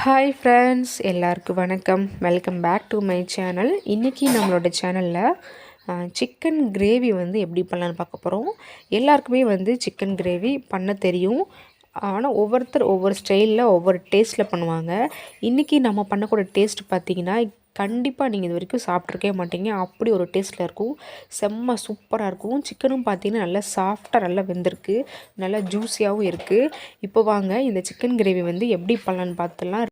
Hi friends, எல்லாருக்கும் வணக்கம். Welcome back to my channel. இன்றைக்கி நம்மளோட சேனலில் சிக்கன் கிரேவி வந்து எப்படி பண்ணலான்னு பார்க்க போகிறோம். எல்லாருக்குமே வந்து சிக்கன் கிரேவி பண்ண தெரியும். ஆனால் ஒவ்வொருத்தர் ஒவ்வொரு ஸ்டைலில் ஒவ்வொரு டேஸ்ட்டில் பண்ணுவாங்க. இன்றைக்கி நம்ம பண்ணக்கூடிய டேஸ்ட் பார்த்திங்கன்னா கண்டிப்பாக நீங்கள் இது வரைக்கும் சாப்பிட்ருக்கவே மாட்டீங்க. அப்படி ஒரு டேஸ்ட்டில் இருக்கும். செம்ம சூப்பராக இருக்கும். சிக்கனும் பார்த்திங்கன்னா நல்லா சாஃப்டாக நல்லா வெந்திருக்கு, நல்லா ஜூஸியாகவும் இருக்குது. இப்போ வாங்க இந்த சிக்கன் கிரேவி வந்து எப்படி பண்ணலான்னு பார்த்துலாம்.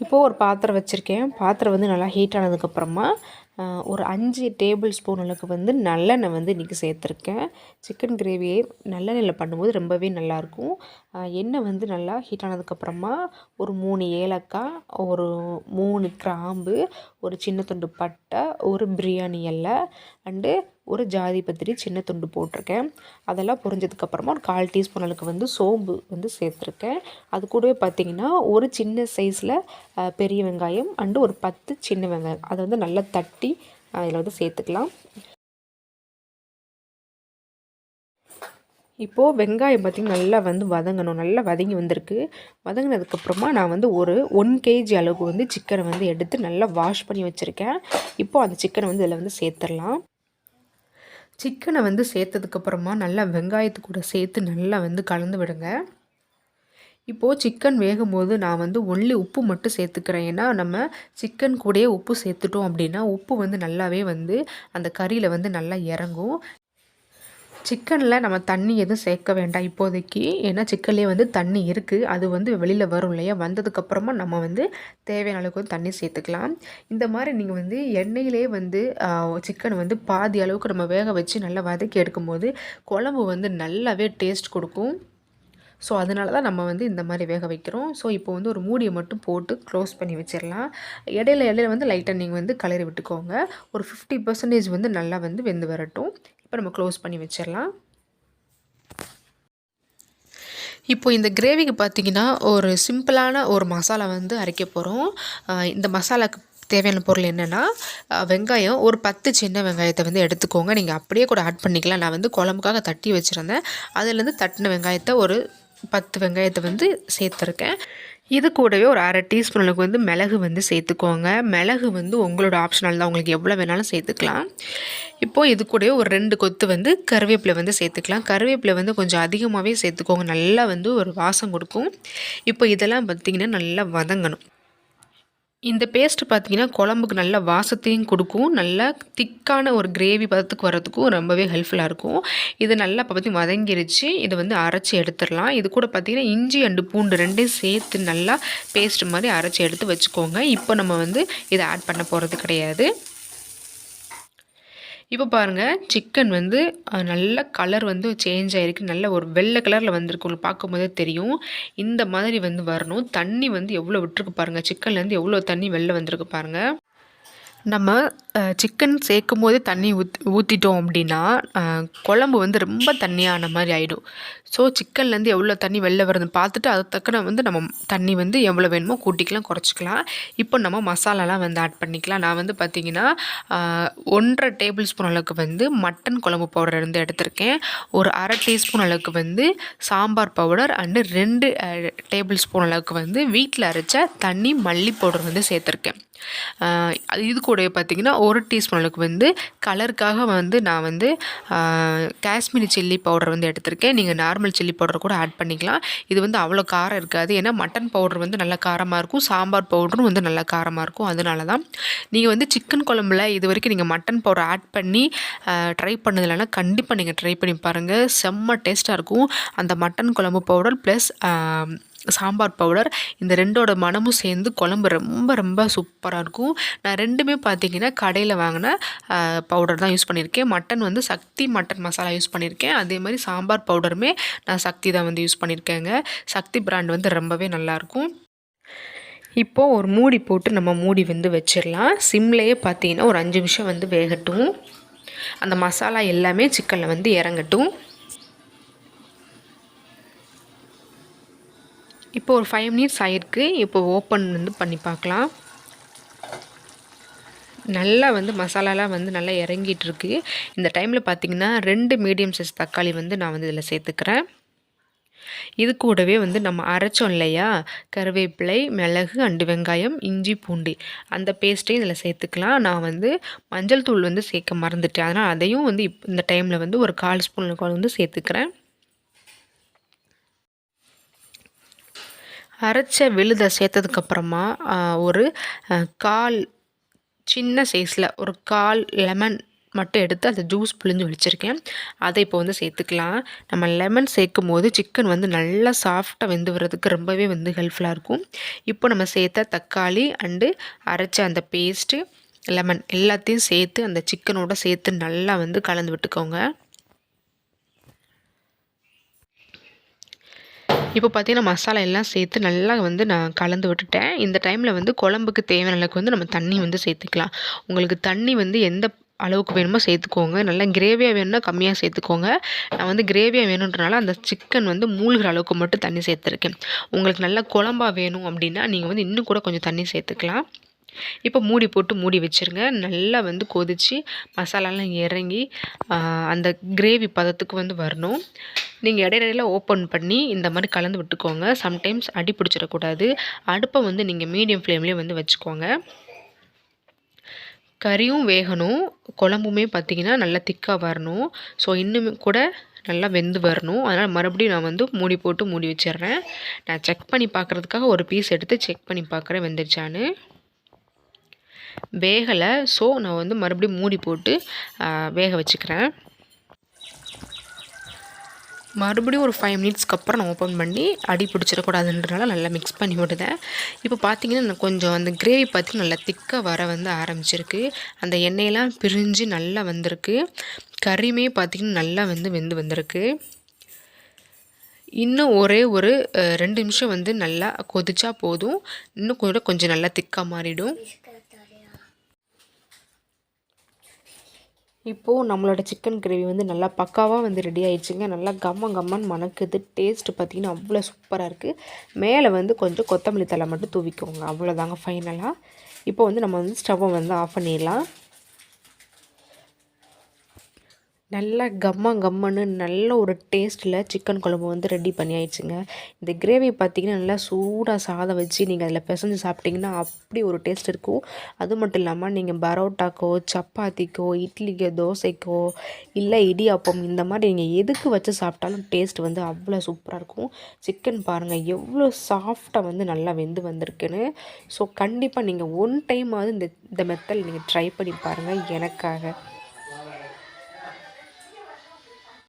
இப்போது ஒரு பாத்திரம் வச்சுருக்கேன். பாத்திரம் வந்து நல்லா ஹீட் ஆனதுக்கப்புறமா ஒரு 5 டேபிள் ஸ்பூன் அளவுக்கு வந்து நல்லெண்ணெய் வந்து இன்றைக்கி சேர்த்துருக்கேன். சிக்கன் கிரேவியே நல்லெண்ணெயில் பண்ணும்போது ரொம்பவே நல்லாயிருக்கும். எண்ணெய் வந்து நல்லா ஹீட் ஆனதுக்கப்புறமா ஒரு 3 ஏலக்காய், ஒரு 3 கிராம்பு, ஒரு சின்ன துண்டு பட்டை, ஒரு பிரியாணி இலை அண்டு ஒரு ஜாதி பத்திரி சின்ன துண்டு போட்டிருக்கேன். அதெல்லாம் பொரிஞ்சதுக்கப்புறமா ஒரு 1/4 டீஸ்பூன் அளவுக்கு வந்து சோம்பு வந்து சேர்த்துருக்கேன். அது கூடவே பார்த்திங்கன்னா ஒரு சின்ன சைஸில் பெரிய வெங்காயம் அண்டு ஒரு 10 சின்ன வெங்காயம் அதை வந்து நல்லா தட்டி இதில் வந்து சேர்த்துக்கலாம். இப்போது வெங்காயம் பார்த்திங்கன்னா நல்லா வந்து வதங்கணும். நல்லா வதங்கி வந்திருக்கு. வதங்கினதுக்கப்புறமா நான் வந்து ஒரு 1 கேஜி அளவுக்கு வந்து சிக்கனை வந்து எடுத்து நல்லா வாஷ் பண்ணி வச்சுருக்கேன். இப்போது அந்த சிக்கனை வந்து இதில் வந்து சேர்த்துடலாம். சிக்கனை வந்து சேர்த்ததுக்கப்புறமா நல்லா வெங்காயத்து கூட சேர்த்து நல்லா வந்து கலந்து விடுங்க. இப்போது சிக்கன் வேகும்போது நான் வந்து ஒன்லி உப்பு மட்டும் சேர்த்துக்கிறேன். ஏன்னா நம்ம சிக்கன் கூடயே உப்பு சேர்த்துட்டோம் அப்படின்னா உப்பு வந்து நல்லாவே வந்து அந்த கறியில் வந்து நல்லா இறங்கும். சிக்கனில் நம்ம தண்ணி எதுவும் சேர்க்க வேண்டாம் இப்போதைக்கு. ஏன்னா சிக்கன்லேயே வந்து தண்ணி இருக்குது. அது வந்து வெளியில் வரும் இல்லையா, வந்ததுக்கப்புறமா நம்ம வந்து தேவையான அளவுக்கு வந்து தண்ணி சேர்த்துக்கலாம். இந்த மாதிரி நீங்கள் வந்து எண்ணெயிலே வந்து சிக்கனை வந்து பாதி அளவுக்கு நம்ம வேக வச்சு நல்லா வதக்கி எடுக்கும்போது குழம்பு வந்து நல்லாவே டேஸ்ட் கொடுக்கும். ஸோ அதனால தான் நம்ம வந்து இந்த மாதிரி வேக வைக்கிறோம். ஸோ இப்போ வந்து ஒரு மூடியை மட்டும் போட்டு க்ளோஸ் பண்ணி வச்சிடலாம். இடையில வந்து லைட்டாக நீங்கள் வந்து கிளறி விட்டுக்கோங்க. ஒரு 50% வந்து நல்லா வந்து வெந்து வரட்டும். இப்போ நம்ம க்ளோஸ் பண்ணி வச்சிடலாம். இப்போ இந்த கிரேவிக்கு பார்த்திங்கன்னா ஒரு சிம்பிளான ஒரு மசாலா வந்து அரைக்க போகிறோம். இந்த மசாலாவுக்கு தேவையான பொருள் என்னென்னா, வெங்காயம் ஒரு 10 சின்ன வெங்காயத்தை வந்து எடுத்துக்கோங்க. நீங்கள் அப்படியே கூட ஆட் பண்ணிக்கலாம். நான் வந்து குழம்புக்காக தட்டி வச்சுருந்தேன். அதுலேருந்து தட்டின வெங்காயத்தை ஒரு 10 வெங்காயத்தை வந்து சேர்த்துருக்கேன். இது கூடவே ஒரு 1/2 டீஸ்பூன் அளவுக்கு வந்து மிளகு வந்து சேர்த்துக்கோங்க. மிளகு வந்து உங்களோட ஆப்ஷனல் தான், உங்களுக்கு எவ்வளோ வேணாலும் சேர்த்துக்கலாம். இப்போது இது கூடவே ஒரு 2 கொத்து வந்து கருவேப்பிலை வந்து சேர்த்துக்கலாம். கருவேப்பிலை வந்து கொஞ்சம் அதிகமாகவே சேர்த்துக்கோங்க. நல்லா வந்து ஒரு வாசம் கொடுக்கும். இப்போ இதெல்லாம் பார்த்திங்கன்னா நல்லா வதங்கணும். இந்த பேஸ்ட்டு பார்த்திங்கன்னா குழம்புக்கு நல்ல வாசத்தையும் கொடுக்கும். நல்லா திக்கான ஒரு கிரேவி பதத்துக்கு வரதுக்கும் ரொம்பவே ஹெல்ப்ஃபுல்லாக இருக்கும். இது நல்லா இப்போ பார்த்திங்கன்னா வதங்கிருச்சு. இதை வந்து அரைச்சி எடுத்துடலாம். இது கூட பார்த்திங்கன்னா இஞ்சி அண்டு பூண்டு 2யும் சேர்த்து நல்லா பேஸ்ட் மாதிரி அரைச்சி எடுத்து வச்சுக்கோங்க. இப்போ நம்ம வந்து இதை ஆட் பண்ண போகிறது கிடையாது. இப்போ பாருங்கள், சிக்கன் வந்து நல்ல கலர் வந்து சேஞ்ச் ஆகிருக்கு. நல்ல ஒரு வெள்ளை கலரில் வந்திருக்கு. உங்களுக்கு பார்க்கும்போதே தெரியும். இந்த மாதிரி வந்து வரணும். தண்ணி வந்து எவ்வளோ விட்டுருக்கு பாருங்கள். சிக்கன்லேருந்து எவ்வளோ தண்ணி வெளில வந்திருக்கு பாருங்கள். நம்ம சிக்கன் சேர்க்கும் போதே தண்ணி ஊற்றிட்டோம் அப்படின்னா குழம்பு வந்து ரொம்ப தண்ணியான மாதிரி ஆகிடும். ஸோ சிக்கன்லேருந்து எவ்வளோ தண்ணி வெளில வருதுன்னு பார்த்துட்டு அதை தக்கன வந்து நம்ம தண்ணி வந்து எவ்வளோ வேணுமோ கூட்டிக்கலாம், குறைச்சிக்கலாம். இப்போ நம்ம மசாலாலாம் வந்து ஆட் பண்ணிக்கலாம். நான் வந்து பார்த்திங்கன்னா 1.5 டேபிள் ஸ்பூன் அளவுக்கு வந்து மட்டன் குழம்பு பவுடர் வந்து எடுத்திருக்கேன். ஒரு 1/2 டீஸ்பூன் அளவுக்கு வந்து sambar powder and 2 table spoon அளவுக்கு வந்து வீட்டில் அரைச்ச தனி மல்லி பவுடர் வந்து சேர்த்துருக்கேன். இது கூட பார்த்திங்கன்னா 1 டீஸ்பூன் அளவுக்கு வந்து கலருக்காக வந்து நான் வந்து காஷ்மீரி சில்லி பவுடர் வந்து எடுத்திருக்கேன். நீங்கள் நார்மல் சில்லி பவுடர் கூட ஆட் பண்ணிக்கலாம். இது வந்து அவ்வளோ காரம் இருக்காது. ஏன்னா மட்டன் பவுடர் வந்து நல்லா காரமாக இருக்கும். சாம்பார் பவுடரும் வந்து நல்லா காரமாக இருக்கும். அதனால தான் நீங்கள் வந்து சிக்கன் குழம்புல இது வரைக்கும் நீங்கள் மட்டன் பவுடர் ஆட் பண்ணி ட்ரை பண்ணதில்லைன்னா கண்டிப்பாக நீங்கள் ட்ரை பண்ணி பாருங்கள். செம்ம டேஸ்ட்டாக இருக்கும். அந்த மட்டன் குழம்பு பவுடர் ப்ளஸ் சாம்பார் பவுடர் இந்த 2ஓட மணமும் சேர்ந்து குழம்பு ரொம்ப ரொம்ப சூப்பராக இருக்கும். நான் 2மே பார்த்திங்கன்னா கடையில் வாங்கின பவுடர் தான் யூஸ் பண்ணியிருக்கேன். மட்டன் வந்து சக்தி மட்டன் மசாலா யூஸ் பண்ணியிருக்கேன். அதே மாதிரி சாம்பார் பவுடருமே நான் சக்தி தான் வந்து யூஸ் பண்ணியிருக்கேங்க. சக்தி பிராண்ட் வந்து ரொம்பவே நல்லாயிருக்கும். இப்போது ஒரு மூடி போட்டு நம்ம மூடி வந்து வச்சிடலாம். சிம்லேயே பார்த்திங்கன்னா ஒரு 5 நிமிஷம் வந்து வேகட்டும். அந்த மசாலா எல்லாமே சிக்கனில் வந்து இறங்கட்டும். இப்போ ஒரு 5 மினிட்ஸ் ஆகிருக்கு. இப்போ ஓப்பன் வந்து பண்ணி பார்க்கலாம். நல்லா வந்து மசாலாலாம் வந்து நல்லா இறங்கிட்டுருக்கு. இந்த டைமில் பார்த்திங்கன்னா 2 மீடியம் சைஸ் தக்காளி வந்து நான் வந்து இதில் சேர்த்துக்கிறேன். இது கூடவே வந்து நம்ம அரைச்சோம் இல்லையா, கருவேப்பிலை, மிளகு அண்டு வெங்காயம், இஞ்சி, பூண்டு அந்த பேஸ்ட்டையும் இதில் சேர்த்துக்கலாம். நான் வந்து மஞ்சள் தூள் வந்து சேர்க்க மறந்துட்டேன். அதனால் அதையும் வந்து இந்த டைமில் வந்து ஒரு 1/4 ஸ்பூன் வந்து சேர்த்துக்கிறேன். அரைச்ச விழுதை சேர்த்ததுக்கப்புறமா ஒரு 1/4 சின்ன சைஸில் ஒரு 1/4 லெமன் மட்டும் எடுத்து அந்த ஜூஸ் பிழிஞ்சு வச்சுருக்கேன். அதை இப்போ வந்து சேர்த்துக்கலாம். நம்ம லெமன் சேர்க்கும் போது சிக்கன் வந்து நல்லா சாஃப்டாக வெந்து வர்றதுக்கு ரொம்பவே வந்து ஹெல்ப்ஃபுல்லாக இருக்கும். இப்போ நம்ம சேர்த்த தக்காளி அண்டு அரைச்ச அந்த பேஸ்ட்டு, லெமன் எல்லாத்தையும் சேர்த்து அந்த சிக்கனோட சேர்த்து நல்லா வந்து கலந்து விட்டுக்கோங்க. இப்போ பார்த்தீங்கன்னா மசாலா எல்லாம் சேர்த்து நல்லா வந்து நான் கலந்து விட்டுட்டேன். இந்த டைமில் வந்து குழம்புக்கு தேவையான அளவுக்கு வந்து நம்ம தண்ணி வந்து சேர்த்துக்கலாம். உங்களுக்கு தண்ணி வந்து எந்த அளவுக்கு வேணுமோ சேர்த்துக்கோங்க. நல்லா கிரேவியாக வேணும்னா கம்மியாக சேர்த்துக்கோங்க. நான் வந்து கிரேவியாக வேணுன்றனால அந்த சிக்கன் வந்து மூழ்கிற அளவுக்கு மட்டும் தண்ணி சேர்த்துருக்கேன். உங்களுக்கு நல்லா குழம்பா வேணும் அப்படின்னா நீங்கள் வந்து இன்னும் கூட கொஞ்சம் தண்ணி சேர்த்துக்கலாம். இப்போ மூடி போட்டு மூடி வச்சுருங்க. நல்லா வந்து கொதித்து மசாலாலாம் இறங்கி அந்த கிரேவி பதத்துக்கு வந்து வரணும். நீங்கள் இடையில ஓப்பன் பண்ணி இந்த மாதிரி கலந்து விட்டுக்கோங்க. சம்டைம்ஸ் அடி பிடிச்சிடக்கூடாது. அடுப்பை வந்து நீங்கள் மீடியம் ஃப்ளேம்லேயே வந்து வச்சுக்கோங்க. கறியும் வேகணும், குழம்புமே பார்த்திங்கன்னா நல்லா திக்காக வரணும். ஸோ இன்னும் கூட நல்லா வெந்து வரணும். அதனால் மறுபடியும் நான் வந்து மூடி போட்டு மூடி வச்சிடுறேன். நான் செக் பண்ணி பார்க்குறதுக்காக ஒரு பீஸ் எடுத்து செக் பண்ணி பார்க்குறேன் வெந்துருச்சான்னு. வேகலை. ஸோ நான் வந்து மறுபடியும் மூடி போட்டு வேக வச்சுக்கிறேன். மறுபடியும் ஒரு 5 மினிட்ஸ்க்கு அப்புறம் நான் ஓப்பன் பண்ணி அடி பிடிச்சிடக்கூடாதுன்றனால நல்லா மிக்ஸ் பண்ணி விடுதேன். இப்போ பார்த்தீங்கன்னா நான் கொஞ்சம் அந்த கிரேவி பார்த்திங்கன்னா நல்லா திக்காக வர வந்து ஆரம்பிச்சிருக்கு. அந்த எண்ணெயெல்லாம் பிரிஞ்சு நல்லா வந்திருக்கு. கறியுமே பார்த்திங்கன்னா நல்லா வந்து வெந்து வந்திருக்கு. இன்னும் ஒரே ஒரு 2 நிமிஷம் வந்து நல்லா கொதிச்சா போதும். இன்னும் கூட கொஞ்சம் நல்லா திக்காக மாறிடும். இப்போது நம்மளோட சிக்கன் கிரேவி வந்து நல்லா பக்காவாக வந்து ரெடி ஆயிடுச்சுங்க. நல்லா கம்மன்னு மணக்குது. டேஸ்ட்டு பார்த்திங்கன்னா அவ்வளோ சூப்பராக இருக்குது. மேலே வந்து கொஞ்சம் கொத்தமல்லி தழை மட்டும் தூவிக்கோங்க. அவ்வளோதாங்க ஃபைனலாக. இப்போ வந்து நம்ம வந்து ஸ்டவ்வை வந்து ஆஃப் பண்ணிடலாம். நல்லா கம்மன்னு நல்ல ஒரு டேஸ்ட்டில் சிக்கன் குழம்பு வந்து ரெடி பண்ணி ஆயிடுச்சுங்க. இந்த கிரேவி பார்த்திங்கன்னா நல்லா சூடாக சாதம் வச்சு நீங்கள் அதில் பிசைஞ்சு சாப்பிட்டிங்கன்னா அப்படி ஒரு டேஸ்ட் இருக்கும். அது மட்டும் இல்லாமல் நீங்கள் பரோட்டாக்கோ, சப்பாத்திக்கோ, இட்லிக்கோ, தோசைக்கோ இல்லை இடியாப்பம் இந்த மாதிரி நீங்கள் எதுக்கு வச்சு சாப்பிட்டாலும் டேஸ்ட் வந்து அவ்வளோ சூப்பராக இருக்கும். சிக்கன் பாருங்கள் எவ்வளோ சாஃப்டாக வந்து நல்லா வெந்து வந்திருக்குன்னு. ஸோ கண்டிப்பாக நீங்கள் ஒன் டைமாவது இந்த மெத்தட் நீங்கள் ட்ரை பண்ணி பாருங்கள் எனக்காக.